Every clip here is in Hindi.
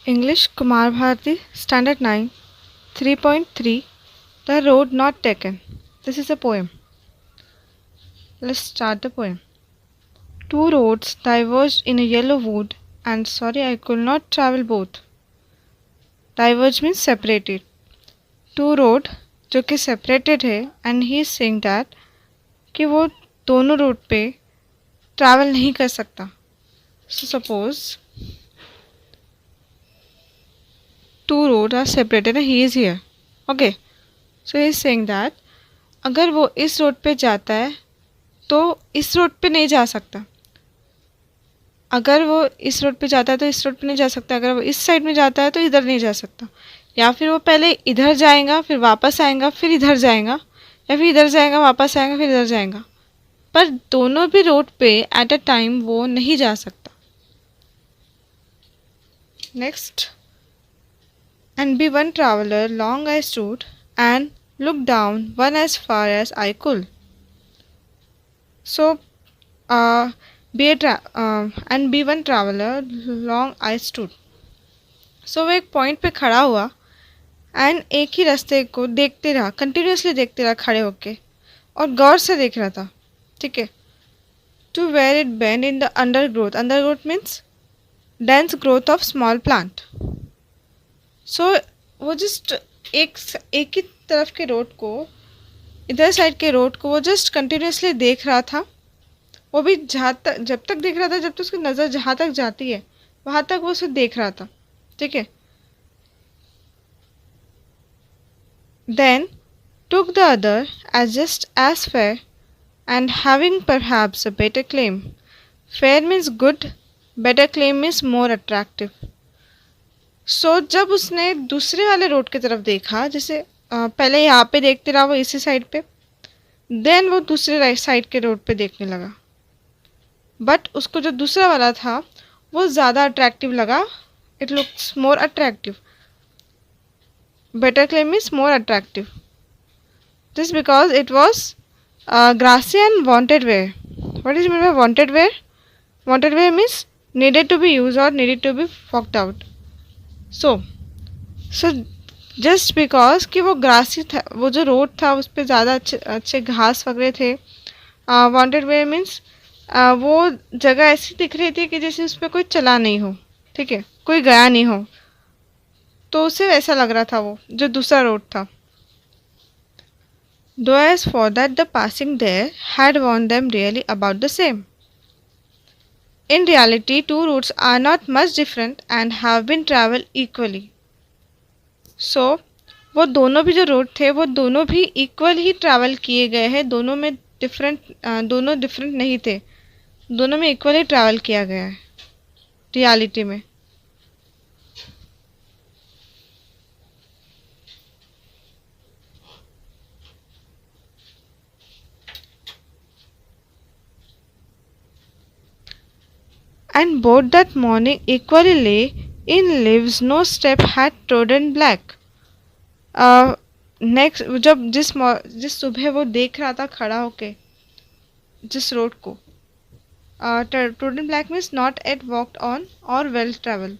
English Kumar Bharati, Standard 9, 3.3. The Road Not Taken. This is a poem. Let's start the poem. Two roads diverged in a yellow wood, and sorry I could not travel both. Diverged means separated. Two road जो कि separated है, and he is saying that कि वो दोनों रोड पे ट्रैवल नहीं कर सकता. So suppose two roads are separated and he is here. Okay. So he is saying that अगर वो इस रोड पे जाता है तो इस रोड पे नहीं जा सकता. अगर वो इस रोड पे जाता है तो इस रोड पे नहीं जा सकता. अगर वो इस साइड में जाता है तो इधर नहीं जा सकता. या फिर वो पहले इधर जाएगा, फिर वापस आएगा, फिर इधर जाएगा, या फिर इधर जाएगा, वापस आएगा, फिर इधर जाएगा. पर दोनों भी रोड पे एट अ टाइम वो नहीं जा सकता. Next. And be one traveler long I stood and looked down one as far as I could. So, and be one traveler long I stood. So वो एक पॉइंट पे खड़ा हुआ एंड एक ही रास्ते को देखते रहा, कंटिन्यूसली देखते रहा खड़े होके, और गौर से देख रहा था. ठीक है. To where it bend in the undergrowth. Undergrowth means dense growth of small plant. So वो जस्ट एक ही तरफ के रोड को, इधर साइड के रोड को वो जस्ट कंटिन्यूसली देख रहा था. वो भी जब तक देख रहा था, जब तक उसकी नज़र जहाँ तक जाती है वहाँ तक वो उसे देख रहा था. ठीक है. Then took the other as just as fair and having perhaps a better claim. Fair means good, better claim means more attractive. So जब उसने दूसरे वाले रोड की तरफ देखा, जैसे पहले यहाँ पे देखते रहा वो इसी साइड पे, देन वो दूसरे राइट साइड के रोड पे देखने लगा. बट उसको जो दूसरा वाला था वो ज़्यादा अट्रैक्टिव लगा. It looks more attractive. Better claim means more attractive. This because it was grassy and wanted wear. What is mean by wanted wear? Wanted wear means needed to be use और needed to be forked out. So just because कि वो ग्रासी था, वो जो रोड था उस पर ज़्यादा अच्छे घास वगैरह थे. वांटेड वे मीन्स वो जगह ऐसी दिख रही थी कि जैसे उस पर कोई चला नहीं हो. ठीक है. कोई गया नहीं हो, तो उसे वैसा लग रहा था वो जो दूसरा रोड था. Though as for that the passing there had worn them really about the same. In reality, two routes are not much different and have been traveled equally. So, वो दोनों भी जो रोड थे वो दोनों भी इक्वल ही ट्रैवल किए गए हैं. दोनों डिफरेंट नहीं थे. दोनों में इक्वल ही ट्रैवल किया गया है रियलिटी में. And both that morning equally lay in leaves no step had trodden black. Next जब जिस सुबह वो देख रहा था खड़ा होके जिस रोड को, trodden black means not yet walked on or well traveled.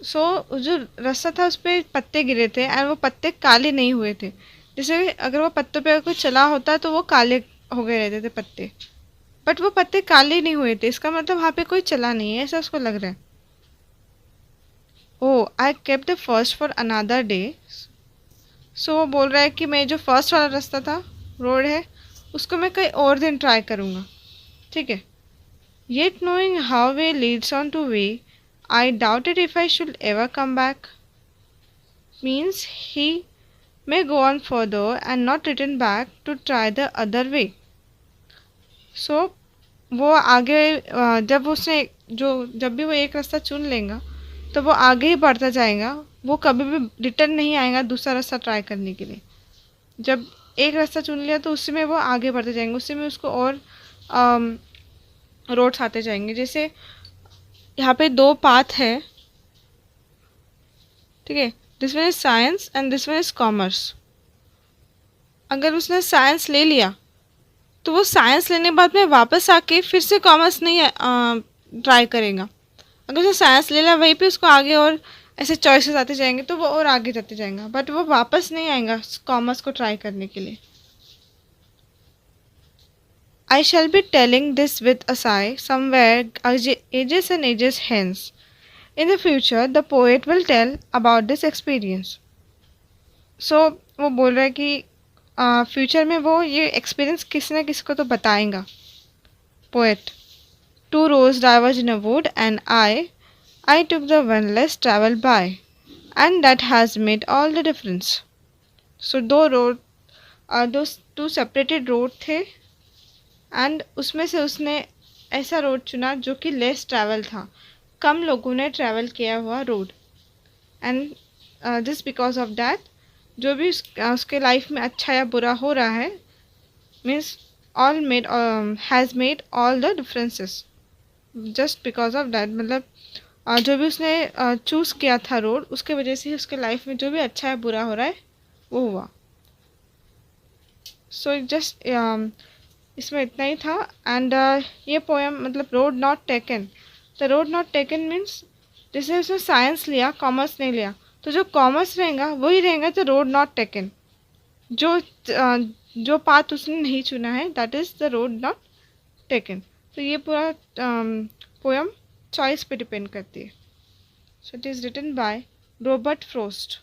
सो जो रास्ता था उस पर पत्ते गिरे थे एंड वो पत्ते काले नहीं हुए थे. जैसे अगर वो पत्तों पे कोई चला होता तो वो काले हो गए रहते थे पत्ते, बट वो पत्ते काले नहीं हुए थे. इसका मतलब वहाँ पे कोई चला नहीं है, ऐसा उसको लग रहा है. Oh, I kept the first for another day. So वो बोल रहा है कि मैं जो फर्स्ट वाला रास्ता था, रोड है, उसको मैं कई और दिन ट्राई करूँगा. ठीक है. Yet knowing how way leads on to way I doubted if I should ever come back. Means he may go on further and not return back to try the other way. So वो आगे जब भी वो एक रास्ता चुन लेगा तो वो आगे ही बढ़ता जाएगा. वो कभी भी रिटर्न नहीं आएगा दूसरा रास्ता ट्राई करने के लिए. जब एक रास्ता चुन लिया तो उसी में वो आगे बढ़ते जाएंगे, उसी में उसको और रोड्स आते जाएंगे. जैसे यहाँ पे दो पाथ है. ठीक है. This one is science and this one is commerce. अगर उसने साइंस ले लिया तो वो साइंस लेने के बाद में वापस आके फिर से कॉमर्स नहीं ट्राई करेगा. अगर उसने साइंस ले लिया वहीं पे उसको आगे और ऐसे चॉइसेस आते जाएंगे तो वो और आगे जाते जाएगा, बट वो वापस नहीं आएगा कॉमर्स को ट्राई करने के लिए। I shall be telling this with a sigh somewhere ages and ages hence. In the future, the poet will tell about this experience. So वो बोल रहा है कि फ्यूचर में वो ये एक्सपीरियंस किसी न किसी को तो बताएगा। Poet, two roads diverged in a wood and I took the one less traveled by and that has made all the difference. So दो रोड दो टू सेपरेटेड रोड थे एंड उसमें से उसने ऐसा रोड चुना जो कि लेस ट्रैवल था, कम लोगों ने ट्रैवल किया हुआ road. And this because of that जो भी उसके लाइफ में अच्छा या बुरा हो रहा है means all made has made all the differences just because of that. मतलब जो भी उसने चूज़ किया था रोड उसके वजह से ही उसके लाइफ में जो भी अच्छा या बुरा हो रहा है वो हुआ। सो जस्ट इसमें इतना ही था। एंड ये पोएम मतलब road not taken, the road not taken means जैसे उसने साइंस लिया कॉमर्स नहीं लिया तो जो कॉमर्स रहेगा वही रहेगा द रोड नॉट टेकन। जो पाथ उसने नहीं चुना है that is the road not taken. तो ये पूरा पोएम चॉइस पे डिपेंड करती है। So it is written by Robert Frost.